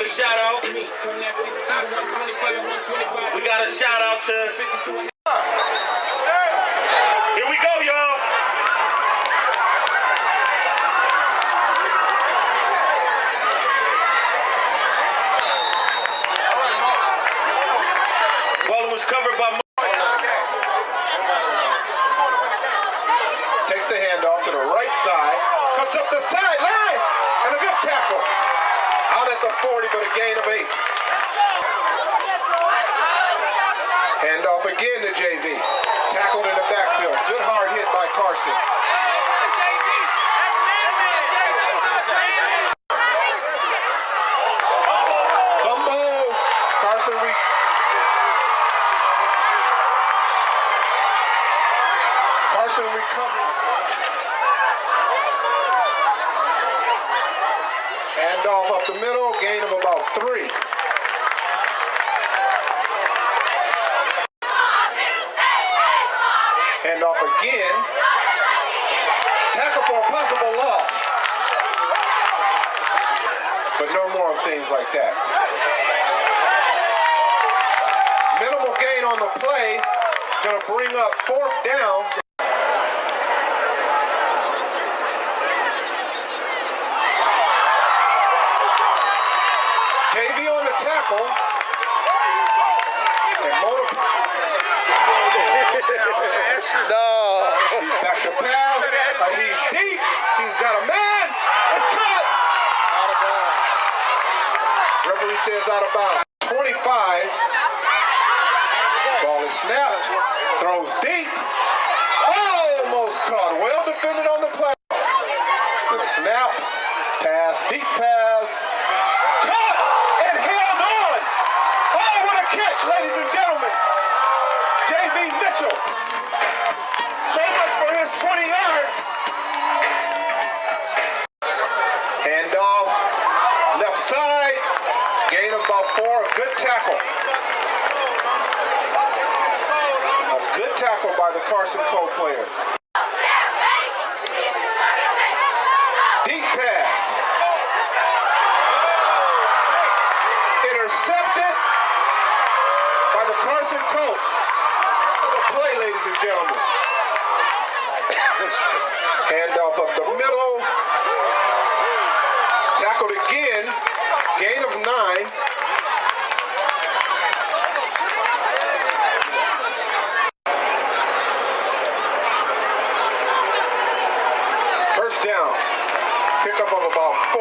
a shout out. We got a shout out to. Here we go, y'all. Ball was covered by. Takes the handoff to the right side, cuts up the sideline, and a good tackle. Out at the 40, but a gain of 8. Handoff again to JV. Tackled in the backfield. Good hard hit by Carson. Fumble. Carson recovered. Handoff up the middle, gain of about 3. Handoff again. Tackle for a possible loss. But no more of things like that. Minimal gain on the play. Gonna bring up 4th down. JV on the tackle. And no. He's back to pass. He's deep. He's got a man. It's caught. Out of bounds. Referee says out of bounds. 25. Ball is snapped. Throws deep. Almost caught. Well defended on the play. The snap. Pass. Deep pass. Caught and held on. Oh, what a catch, ladies and gentlemen. JV Mitchell. So much for his 20 yards. Handoff. Left side. Gain of about 4. A good tackle. A good tackle by the Carson Colt players. Deep pass. Intercepted by the Carson Colts. The play, ladies and gentlemen. Handoff up the middle. Tackled again. Gain of 9. First down. Pickup of about 4.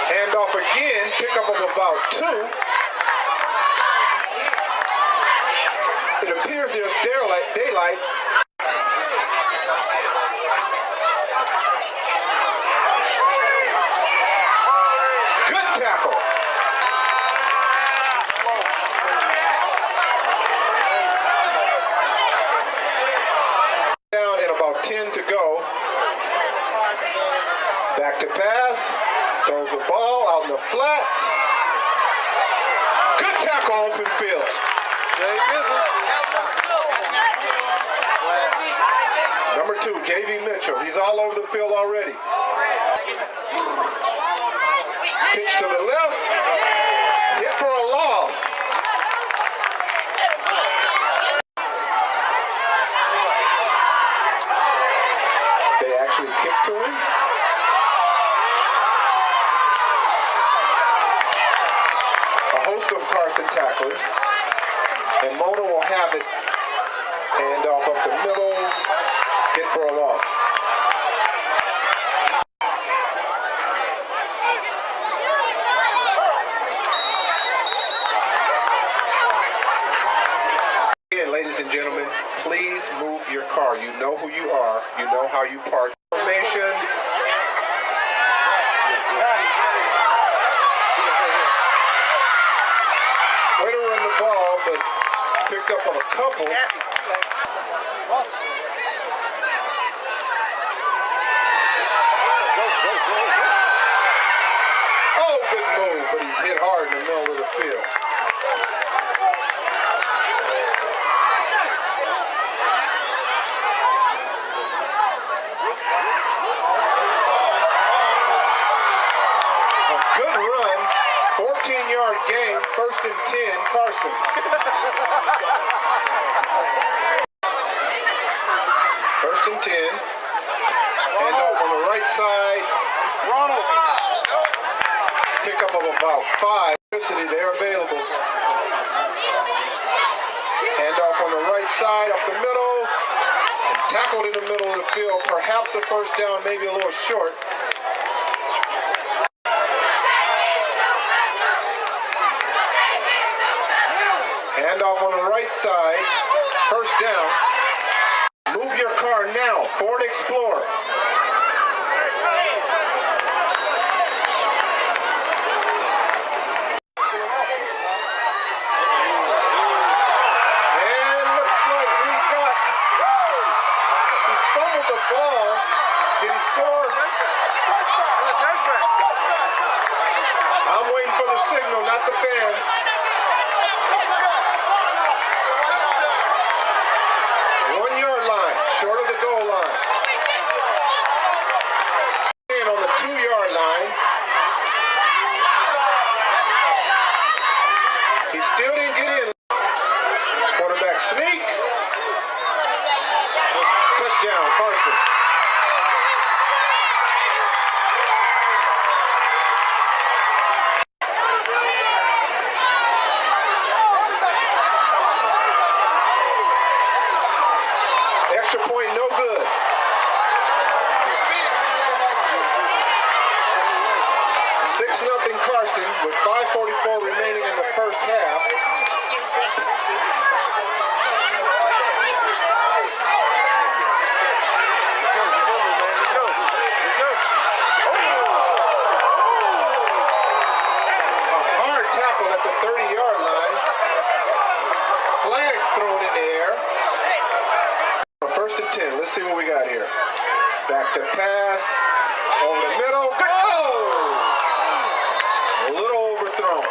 Handoff again. Pickup of about 2. It appears there's daylight. Good tackle. Down and about 10 to go. Back to pass. Throws the ball out in the flats. Good tackle, open field. Number 2, JV Mitchell. He's all over the field already. Pitch to the left. Hit for a loss. They actually kicked to him. A host of Carson tacklers. And Mona will have it. Handoff up the middle. Hit for a loss. Again, ladies and gentlemen, please move your car. You know who you are. You know how you park. Information. Way to run the ball, but picked up on a couple. Oh, good move, but he's hit hard in the middle of the field. 5. They're available. Handoff on the right side, up the middle. And tackled in the middle of the field. Perhaps a first down, maybe a little short. Handoff on the right side. First down. Move your car now. Ford Explorer. And looks like he fumbled the ball. Did he score? I'm waiting for the signal, not the fans. Short of the goal line. And on the 2-yard line. He still didn't get in. Quarterback sneak. Touchdown, Carson. Extra point, no good. 6-0 Carson with 5:44 remaining in the first half. A hard tackle at the 30-yard line. Flags thrown in the air. First and 10. Let's see what we got here. Back to pass. Over the middle. Go! A little overthrown.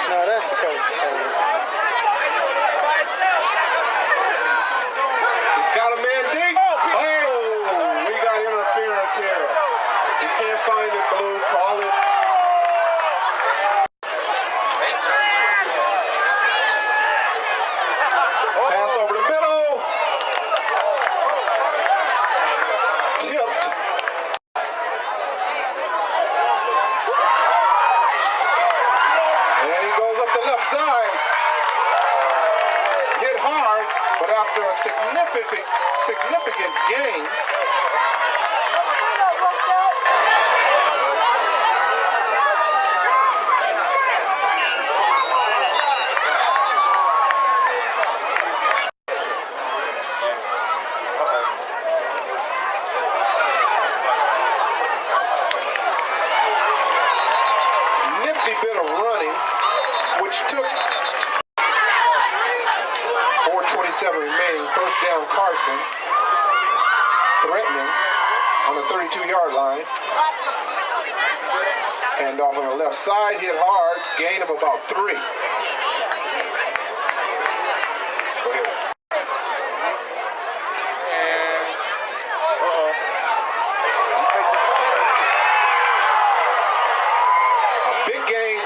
No, that's the coach. He's got a man deep. Oh, we got interference here. You can't find it, Blue. Call it. Pass over the middle. Tipped. And he goes up the left side. Hit hard, but after a significant gain. Bit of running, which took 4:27 remaining. First down, Carson. Threatening on the 32-yard line. Handoff on the left side, hit hard, gain of about 3. Go ahead.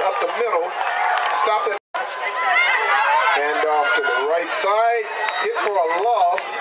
Up the middle, stop it. Hand off to the right side, hit for a loss.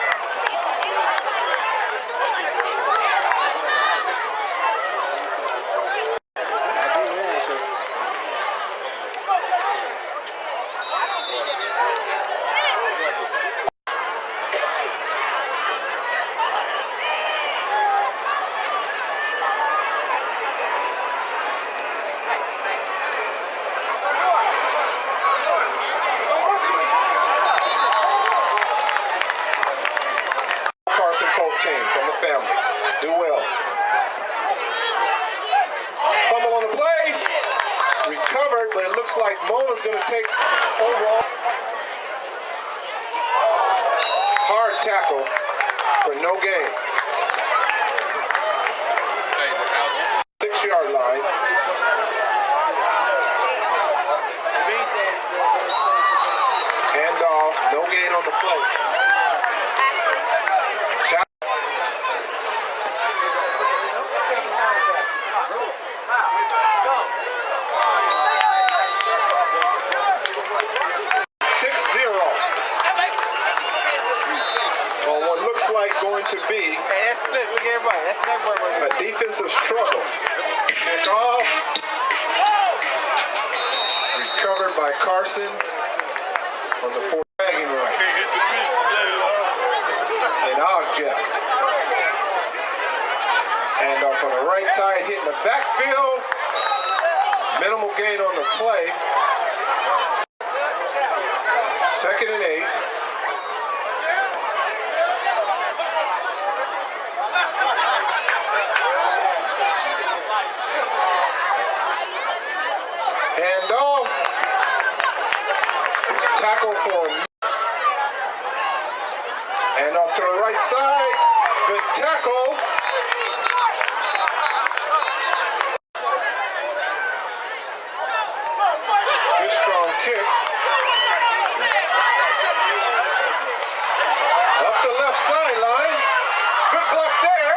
Team from the family. Do well. Fumble on the play. Recovered, but it looks like Mona's going to take overall. Hard tackle for no gain. 6-yard line. Hand off. No gain on the play. Shot. 6-0. On what looks like going to be Hey, that's split. Look at everybody. That's everybody. a defensive struggle. Kick off. Recovered by Carson on the 4 tagging run. And Ogja. And off on the right side, hitting the backfield. Minimal gain on the play. 2nd and 8. Hand off. Tackle for him. And off to the right side. Good tackle. Good strong kick. Up the left sideline. Good block there.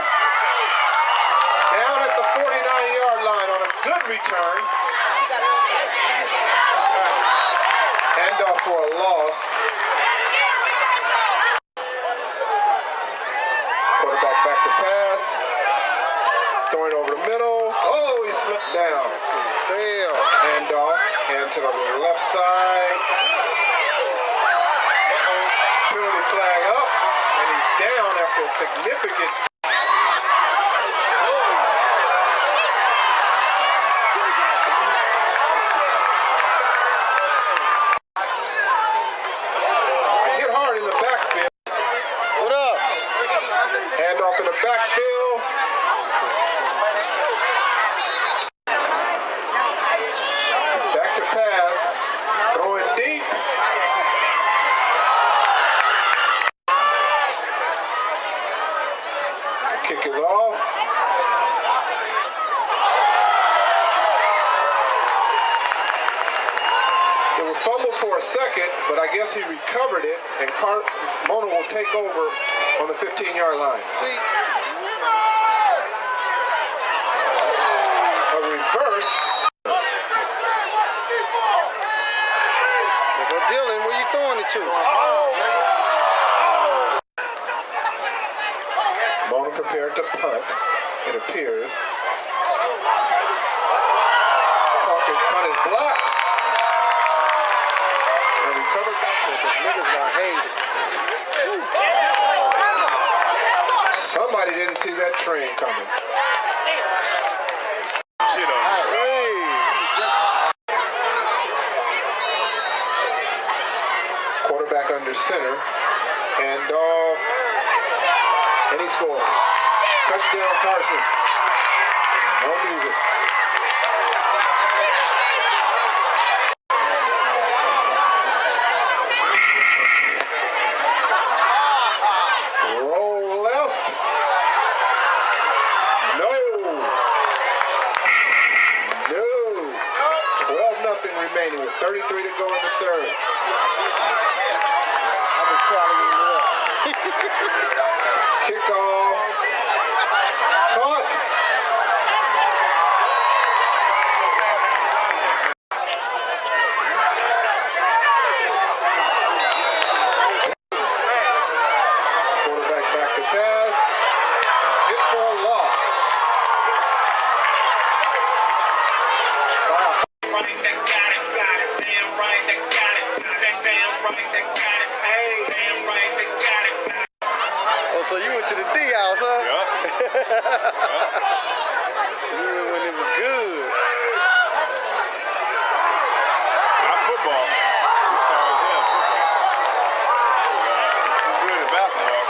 Down at the 49-yard line on a good return. Handoff for a loss. Quarterback back to pass. Throwing over the middle. Oh, he slipped down. Fail. Handoff. Hand to the left side. Penalty flag up. And he's down after a significant. Handoff in the backfield. He's back to pass. Throwing deep. Kick is off. It was fumbled for a second, but I guess he recovered it, and Mona will take over on the 15-yard line. A reverse. Go Dylan, where you throwing it to? Mona prepared to punt, it appears. Parker's punt is blocked. And recovered back there, because niggas got hated. Somebody didn't see that train coming. Shit on me. Quarterback under center. Hand off. And he scores. Touchdown, Carson. No music. Remaining with 33 to go in the third. I've been calling you up. Kickoff. Caught. Quarterback back to pass. Hit for a loss. So you went to the D house, huh? Yup. You went when it was good. Not football. We sorry as hell football. He's good at basketball.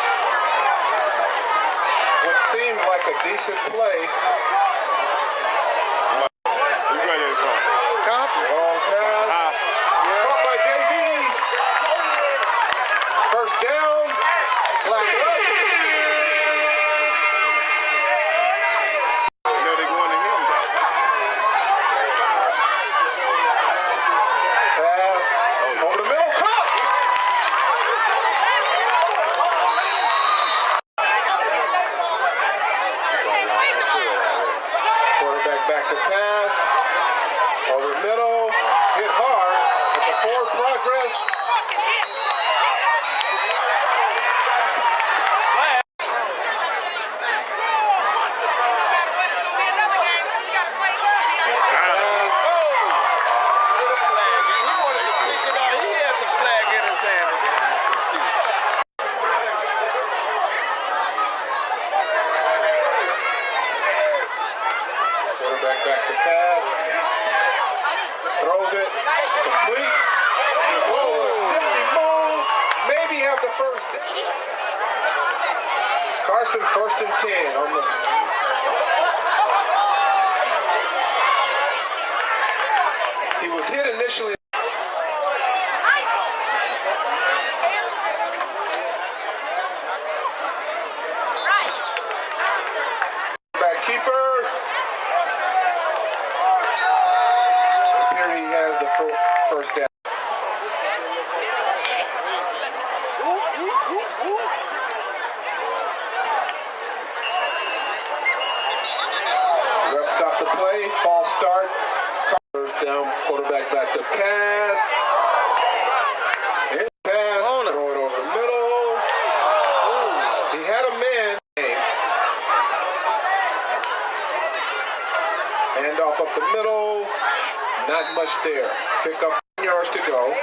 What seemed like a decent play. You graduated from? Compton. Long pass. Caught by JB. First down. Flag up. You know they're going to him. Pass. Over the middle. Caught. Jackson, 1st and 10 on the. He was hit initially. Back keeper. Here he has the first down. Ref stop the play. False start. First down. Quarterback back to pass. And pass. Throw it over the middle. He had a man. Hand off up the middle. Not much there. Pick up 10 yards to go.